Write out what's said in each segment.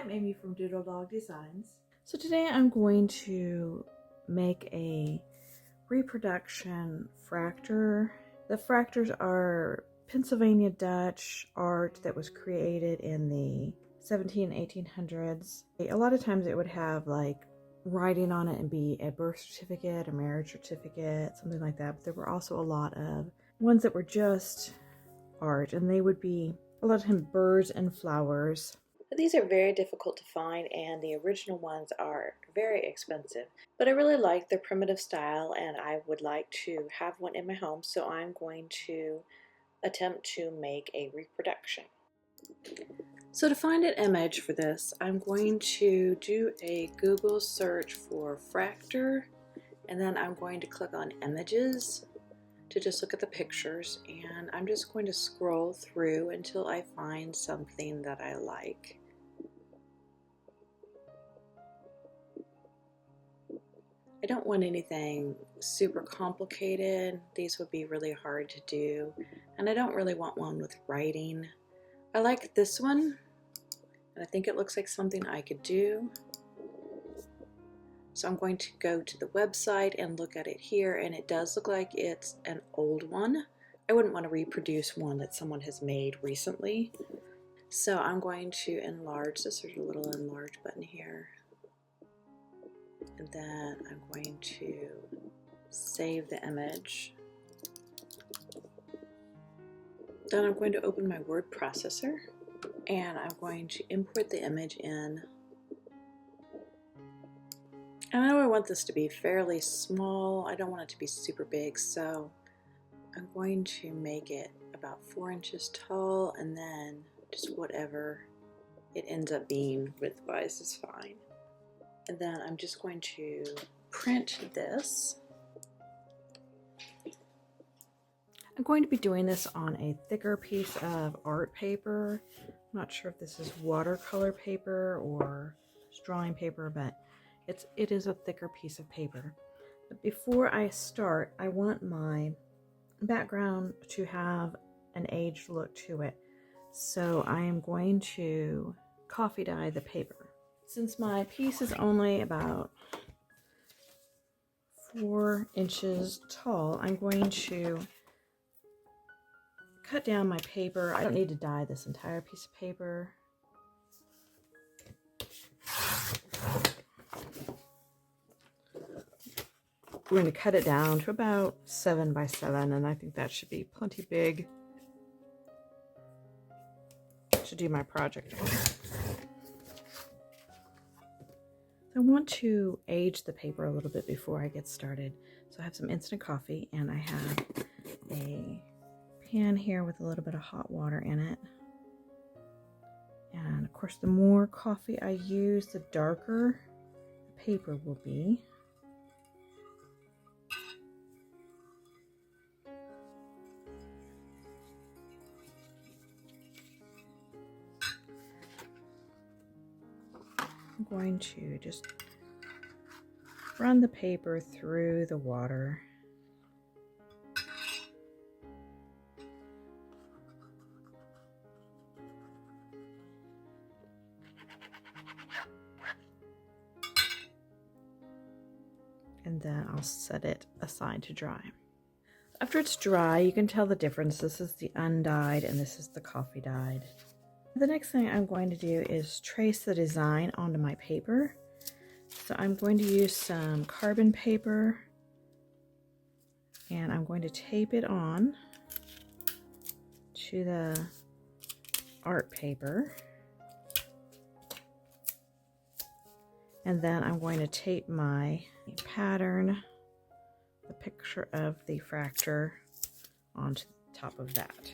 I'm Amy from Doodle Dog Designs. So today I'm going to make a reproduction fraktur. The frakturs are Pennsylvania Dutch art that was created in the 1800s. A lot of times it would have like writing on it and be a birth certificate, a marriage certificate, something like that. But there were also a lot of ones that were just art, and they would be a lot of times birds and flowers. But these are very difficult to find, and the original ones are very expensive. But I really like their primitive style, and I would like to have one in my home, so I'm going to attempt to make a reproduction. So to find an image for this, I'm going to do a Google search for fraktur, and then I'm going to click on images to just look at the pictures, and I'm just going to scroll through until I find something that I like. I don't want anything super complicated. These would be really hard to do, and I don't really want one with writing. I like this one, and I think it looks like something I could do. So I'm going to go to the website and look at it here, and it does look like it's an old one. I wouldn't want to reproduce one that someone has made recently. So I'm going to enlarge this. There's a little enlarge button here. And then I'm going to save the image. Then I'm going to open my word processor, and I'm going to import the image in. And I know I want this to be fairly small. I don't want it to be super big, so I'm going to make it about 4 inches tall, and then just whatever it ends up being width-wise is fine. And then I'm just going to print this. I'm going to be doing this on a thicker piece of art paper. I'm not sure if this is watercolor paper or drawing paper, but it is a thicker piece of paper. But before I start, I want my background to have an aged look to it. So I am going to coffee dye the paper. Since my piece is only about 4 inches tall, I'm going to cut down my paper. I don't need to dye this entire piece of paper. We're going to cut it down to about 7 by 7, and I think that should be plenty big to do my project on. I want to age the paper a little bit before I get started. So I have some instant coffee, and I have a pan here with a little bit of hot water in it. And of course, the more coffee I use, the darker the paper will be. I'm going to just run the paper through the water. And then I'll set it aside to dry. After it's dry, you can tell the difference. This is the undyed and this is the coffee dyed. The next thing I'm going to do is trace the design onto my paper. So I'm going to use some carbon paper, and I'm going to tape it on to the art paper. And then I'm going to tape my pattern, the picture of the fraktur, onto the top of that.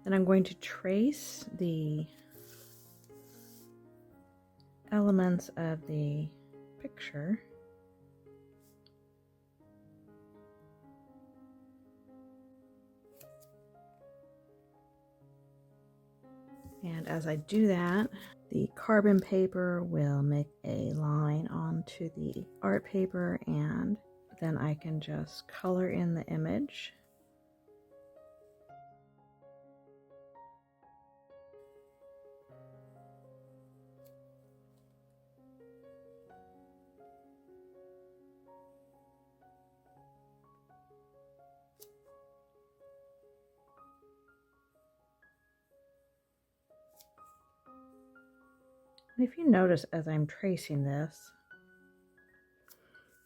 Then I'm going to trace the elements of the picture. And as I do that, The carbon paper will make a line onto the art paper, and then I can just color in the image. If you notice as I'm tracing this,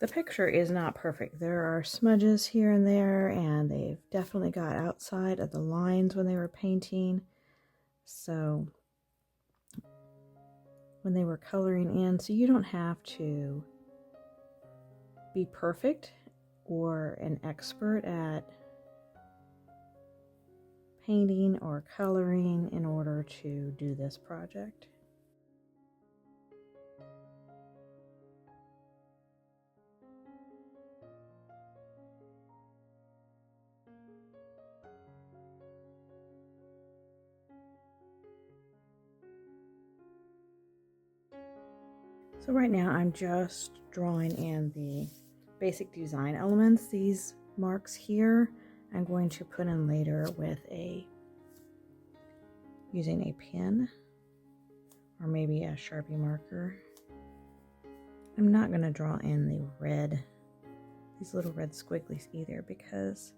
the picture is not perfect. There are smudges here and there, and they've definitely got outside of the lines when they were painting. So when they were coloring in, so you don't have to be perfect or an expert at painting or coloring in order to do this project. So right now I'm just drawing in the basic design elements. These marks here I'm going to put in later with using a pen or maybe a Sharpie marker. I'm not going to draw in these little red squigglies either, because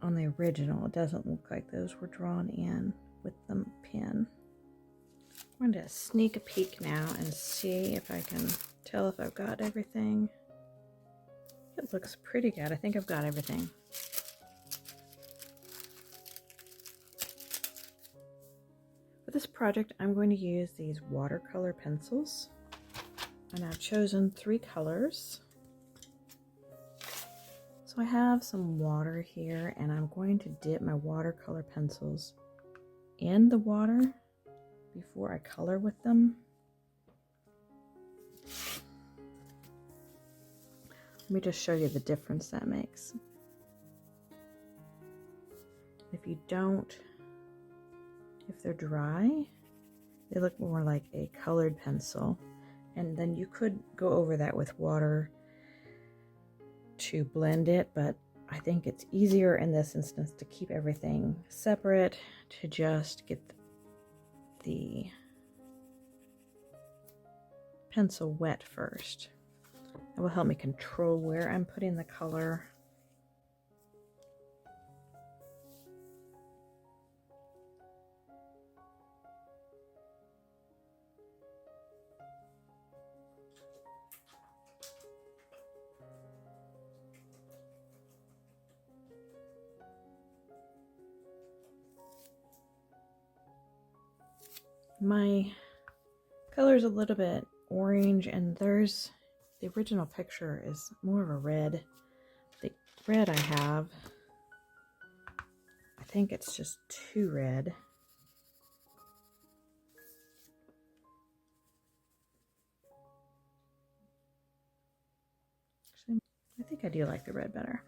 on the original it doesn't look like those were drawn in with the pen. I'm going to sneak a peek now and see if I can tell if I've got everything. It looks pretty good. I think I've got everything. For this project, I'm going to use these watercolor pencils, and I've chosen 3 colors. So I have some water here, and I'm going to dip my watercolor pencils in the water before I color with them. Let me just show you the difference that makes. If they're dry, they look more like a colored pencil, and then you could go over that with water to blend it, but I think it's easier in this instance to keep everything separate, to just get the pencil wet first. That will help me control where I'm putting the color. My color is a little bit orange, and the original picture is more of a red. The red I have, I think it's just too red. Actually, I think I do like the red better.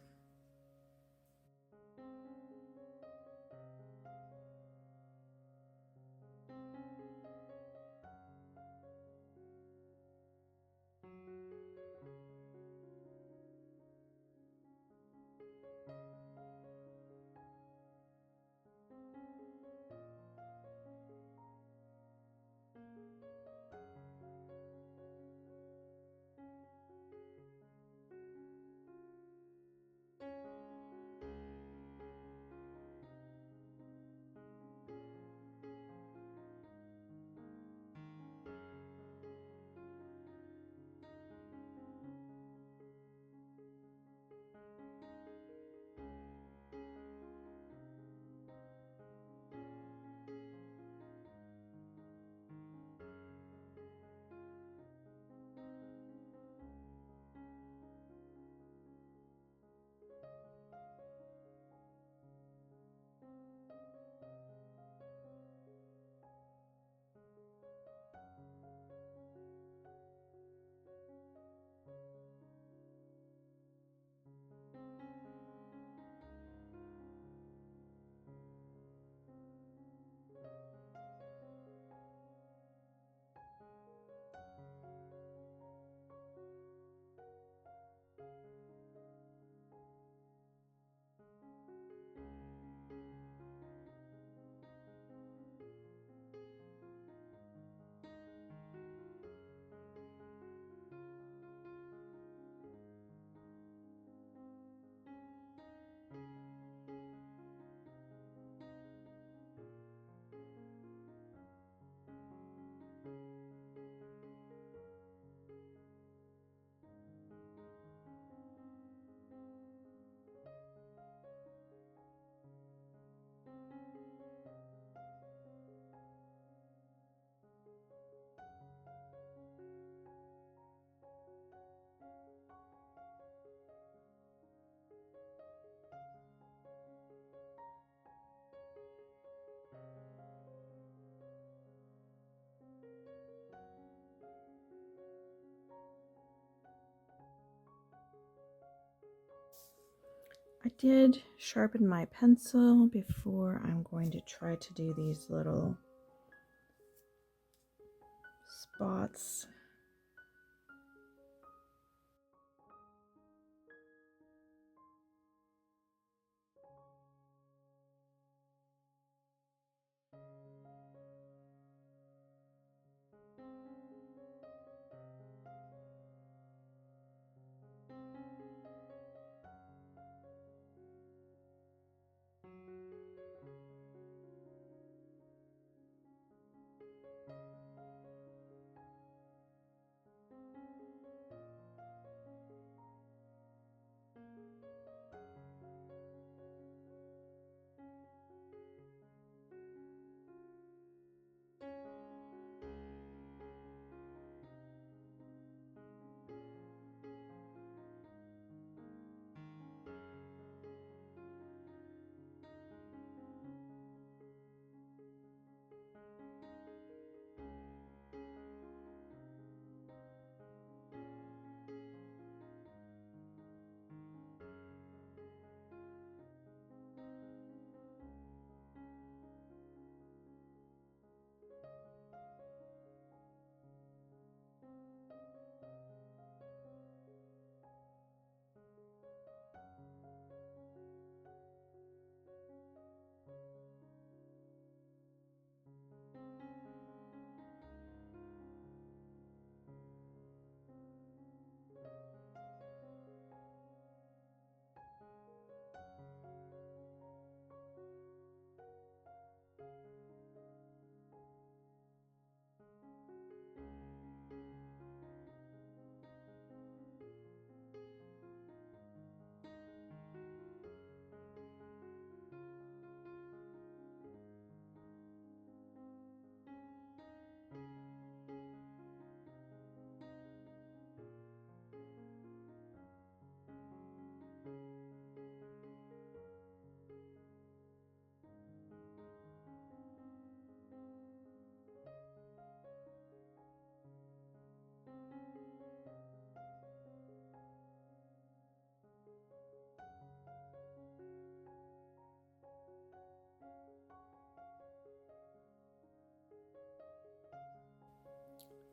I did sharpen my pencil before I'm going to try to do these little spots.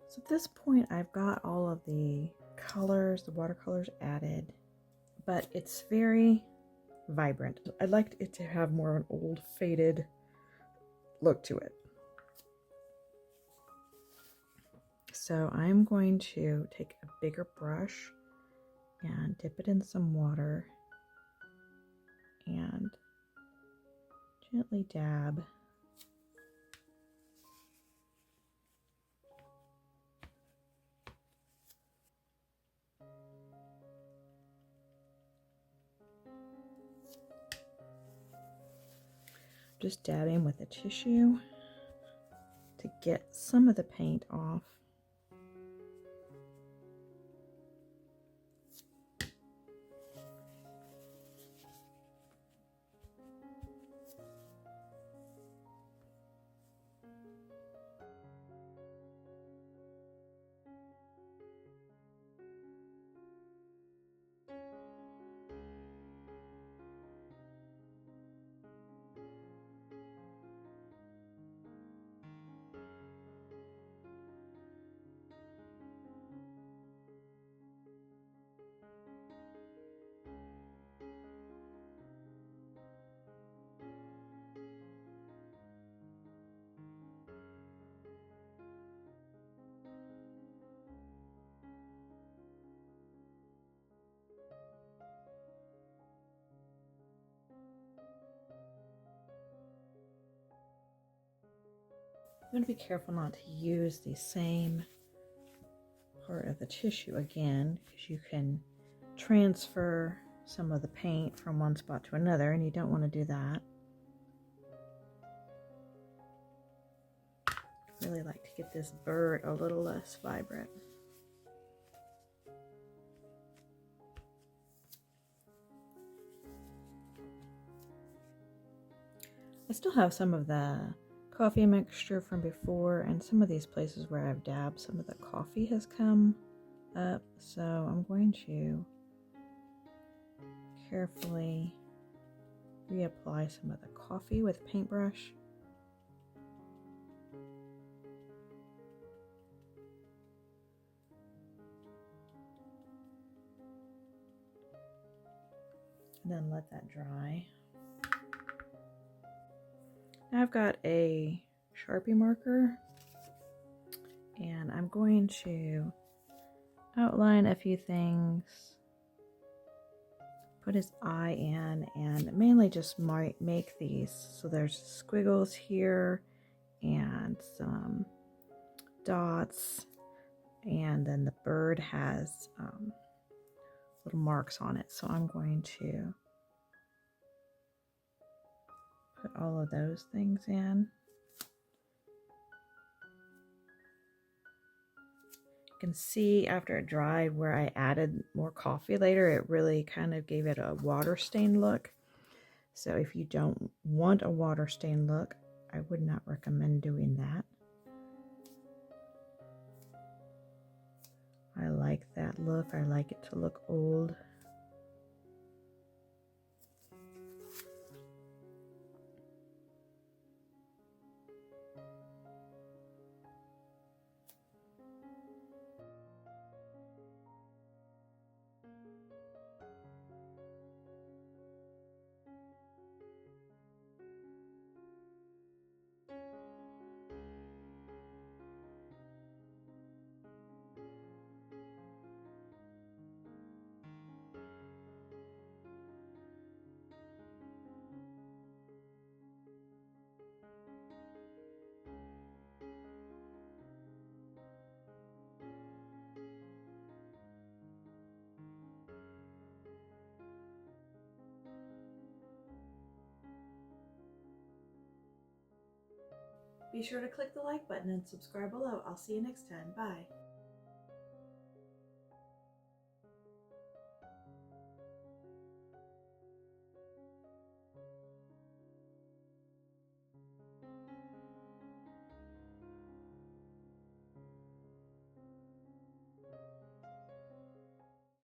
So at this point, I've got all of the colors, the watercolors added, but it's very vibrant. I'd like it to have more of an old faded look to it. So I'm going to take a bigger brush and dip it in some water and gently dab. Just dabbing with a tissue to get some of the paint off. I'm going to be careful not to use the same part of the tissue again, because you can transfer some of the paint from one spot to another, and you don't want to do that. I really like to get this bird a little less vibrant. I still have some of the coffee mixture from before, and some of these places where I've dabbed, some of the coffee has come up, so I'm going to carefully reapply some of the coffee with a paintbrush. And then let that dry. Now I've got a Sharpie marker, and I'm going to outline a few things, put his eye in, and mainly just make these. So there's squiggles here and some dots, and then the bird has little marks on it. So I'm going to put all of those things in. You can see after it dried where I added more coffee later, it really kind of gave it a water stain look. So if you don't want a water stain look, I would not recommend doing that. I like that look. I like it to look old. Be sure to click the like button and subscribe below. I'll see you next time. Bye.